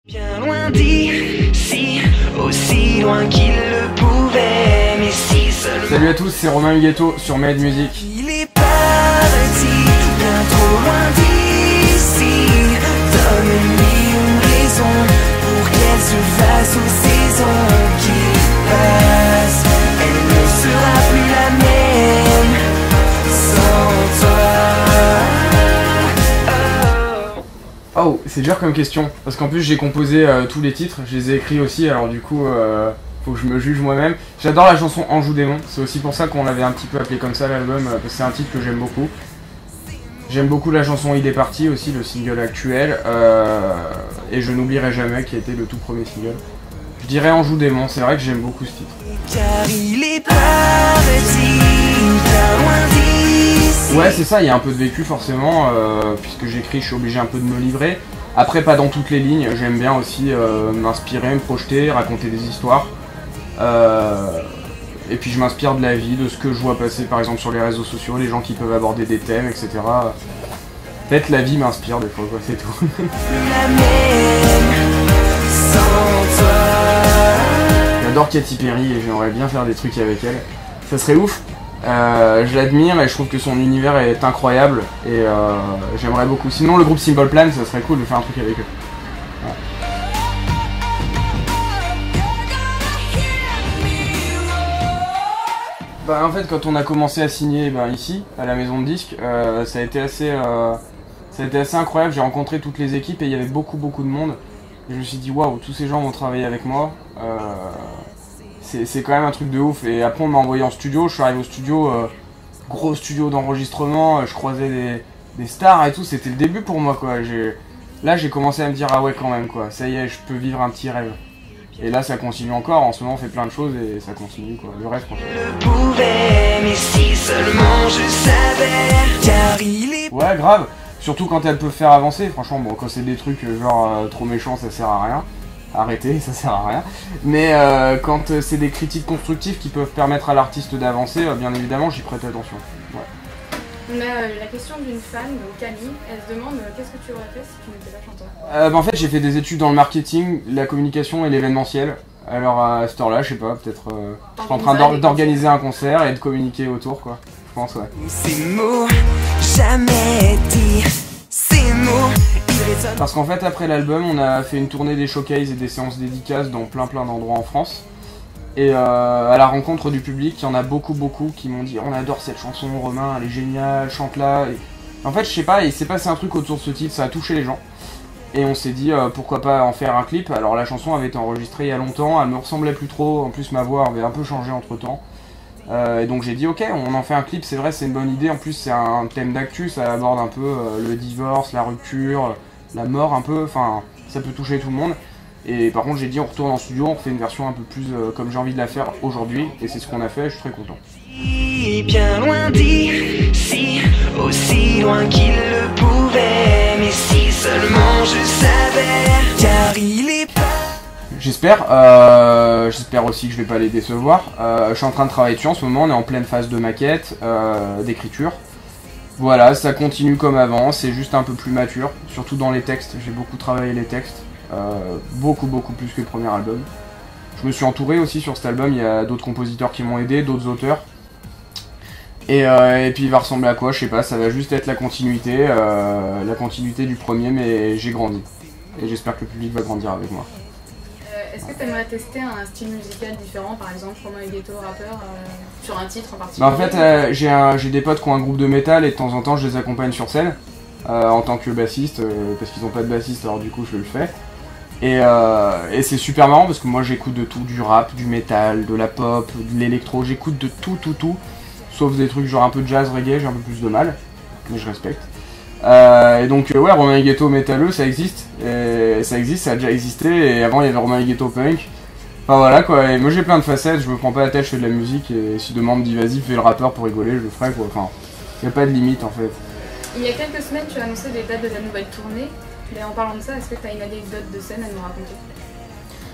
Bien loin d'ici, aussi loin qu'il le pouvait, mais si seulement... Salut à tous, c'est Romain Huguetto sur Made Music. Il est parti, bien trop loin d'ici. Donne-lui une raison pour qu'elle se fasse aux saisons qui passent. Elle ne sera plus la même sans toi. Oh, c'est dur comme question, parce qu'en plus j'ai composé tous les titres, je les ai écrits aussi, alors du coup faut que je me juge moi-même. J'adore la chanson Anjou Démon, c'est aussi pour ça qu'on l'avait un petit peu appelé comme ça l'album, parce que c'est un titre que j'aime beaucoup. J'aime beaucoup la chanson Il est parti aussi, le single actuel, et je n'oublierai jamais qui a été le tout premier single. Je dirais Anjou Démon, c'est vrai que j'aime beaucoup ce titre. Car il est parti, bien loin d'ici. Ouais, c'est ça, il y a un peu de vécu forcément, puisque j'écris, je suis obligé un peu de me livrer. Après, pas dans toutes les lignes, j'aime bien aussi m'inspirer, me projeter, raconter des histoires. Et puis je m'inspire de la vie, de ce que je vois passer par exemple sur les réseaux sociaux, les gens qui peuvent aborder des thèmes, etc. Peut-être la vie m'inspire des fois, quoi, c'est tout. La même sans toi. J'adore Katy Perry et j'aimerais bien faire des trucs avec elle. Ça serait ouf. Je l'admire et je trouve que son univers est incroyable et j'aimerais beaucoup. Sinon le groupe Simple Plan, ça serait cool de faire un truc avec eux. Ouais. Bah en fait quand on a commencé à signer ici, à la maison de disques, ça a été assez incroyable. J'ai rencontré toutes les équipes et il y avait beaucoup de monde. Et je me suis dit waouh, tous ces gens vont travailler avec moi. C'est quand même un truc de ouf. Et après on m'a envoyé en studio, je suis arrivé au studio, gros studio d'enregistrement, je croisais des stars et tout, c'était le début pour moi quoi. Là j'ai commencé à me dire ah ouais quand même quoi, ça y est je peux vivre un petit rêve. Et là ça continue encore, en ce moment on fait plein de choses et ça continue quoi, le rêve continue. Je pouvais, mais si seulement je savais, car il est... Ouais grave, surtout quand elle peut faire avancer, franchement bon quand c'est des trucs genre trop méchants ça sert à rien. Arrêtez, ça sert à rien. Mais quand c'est des critiques constructives qui peuvent permettre à l'artiste d'avancer, bien évidemment, j'y prête attention. Ouais. On a la question d'une fan, donc Camille. Elle se demande qu'est-ce que tu aurais fait si tu n'étais pas chanteur. En fait, j'ai fait des études dans le marketing, la communication et l'événementiel. Alors à cette heure-là, je sais pas, peut-être je suis en train d'organiser un concert et de communiquer autour, quoi. Je pense, ouais. Ces mots jamais dit, ces mots... Parce qu'en fait après l'album on a fait une tournée des showcases et des séances dédicaces dans plein d'endroits en France. Et à la rencontre du public, il y en a beaucoup qui m'ont dit on adore cette chanson Romain, elle est géniale, chante-la. Et... En fait je sais pas, il s'est passé un truc autour de ce titre, ça a touché les gens. Et on s'est dit pourquoi pas en faire un clip. Alors la chanson avait été enregistrée il y a longtemps, elle me ressemblait plus trop, en plus ma voix avait un peu changé entre temps. Et donc j'ai dit ok on en fait un clip, c'est vrai c'est une bonne idée, en plus c'est un thème d'actu, ça aborde un peu le divorce, la rupture, la mort un peu, enfin ça peut toucher tout le monde. Et par contre j'ai dit on retourne en studio, on fait une version un peu plus comme j'ai envie de la faire aujourd'hui et c'est ce qu'on a fait, je suis très content. Bien loin d'ici, aussi loin qu'il le pouvait, mais si seulement je savais, car il est pas... J'espère aussi que je vais pas les décevoir. Je suis en train de travailler dessus en ce moment, on est en pleine phase de maquette, d'écriture. Voilà, ça continue comme avant, c'est juste un peu plus mature, surtout dans les textes, j'ai beaucoup travaillé les textes, beaucoup plus que le premier album. Je me suis entouré aussi sur cet album, il y a d'autres compositeurs qui m'ont aidé, d'autres auteurs. Et puis il va ressembler à quoi, je sais pas, ça va juste être la continuité du premier, mais j'ai grandi. Et j'espère que le public va grandir avec moi. Est-ce que tu aimerais tester un style musical différent, par exemple Romain Huguetto rappeur, sur un titre en particulier? En fait, j'ai des potes qui ont un groupe de métal et de temps en temps je les accompagne sur scène en tant que bassiste, parce qu'ils n'ont pas de bassiste alors du coup je le fais. Et c'est super marrant parce que moi j'écoute de tout, du rap, du métal, de la pop, de l'électro, j'écoute de tout, sauf des trucs genre un peu de jazz, reggae, j'ai un peu plus de mal, mais je respecte. Et donc ouais, Romain Huguetto métalleux ça existe, ça a déjà existé, et avant il y avait Romain Huguetto punk. Enfin voilà quoi, et moi j'ai plein de facettes, je me prends pas la tête, je fais de la musique, et si demain on me dit vas-y fais le rappeur pour rigoler, je le ferai quoi, enfin y a pas de limite en fait. Il y a quelques semaines tu as annoncé les dates de ta nouvelle tournée, mais en parlant de ça, est-ce que tu as une anecdote de scène à nous raconter?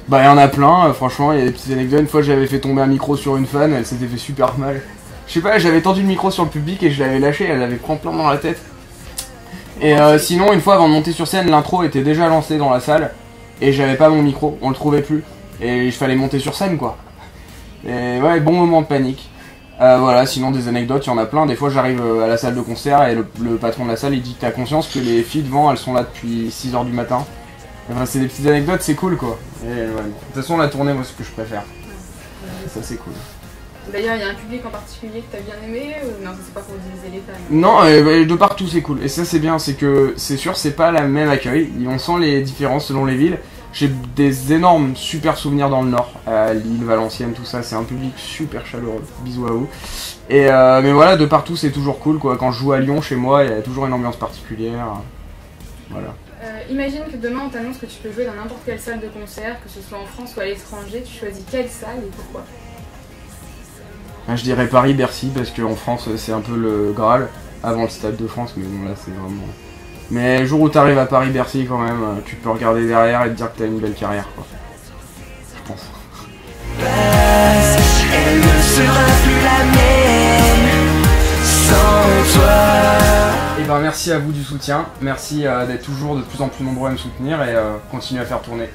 Bah il y en a plein, franchement il y a des petites anecdotes, une fois j'avais fait tomber un micro sur une fan, elle s'était fait super mal. Je sais pas, j'avais tendu le micro sur le public et je l'avais lâché, elle avait pris plein dans la tête. Et sinon, une fois avant de monter sur scène, l'intro était déjà lancée dans la salle. et j'avais pas mon micro, on le trouvait plus. Et il fallait monter sur scène quoi. Et ouais, bon moment de panique. Voilà, sinon des anecdotes, il y en a plein. Des fois j'arrive à la salle de concert et le patron de la salle il dit t'as conscience que les filles devant elles sont là depuis 6h du matin. Enfin c'est des petites anecdotes, c'est cool quoi. Et ouais. De toute façon la tournée moi c'est ce que je préfère. Et ça c'est cool. D'ailleurs il y a un public en particulier que t'as bien aimé ou non c'est pas pour diviser les fans? Non, de partout c'est cool. Et ça c'est bien, c'est que c'est sûr c'est pas la même accueil. On sent les différences selon les villes. J'ai des énormes super souvenirs dans le Nord, à Lille, Valenciennes, tout ça, c'est un public super chaleureux, bisous à vous. Et mais voilà, de partout c'est toujours cool quoi, quand je joue à Lyon chez moi, il y a toujours une ambiance particulière, voilà. Imagine que demain on t'annonce que tu peux jouer dans n'importe quelle salle de concert, que ce soit en France ou à l'étranger, tu choisis quelle salle et pourquoi? Je dirais Paris-Bercy parce qu'en France c'est un peu le Graal, avant le Stade de France, mais bon là c'est vraiment... Mais le jour où t'arrives à Paris-Bercy quand même, tu peux regarder derrière et te dire que t'as une belle carrière quoi. Je pense. Elle ne sera plus la mienne sans toi. Et ben merci à vous du soutien, merci d'être toujours de plus en plus nombreux à me soutenir et continuer à faire tourner.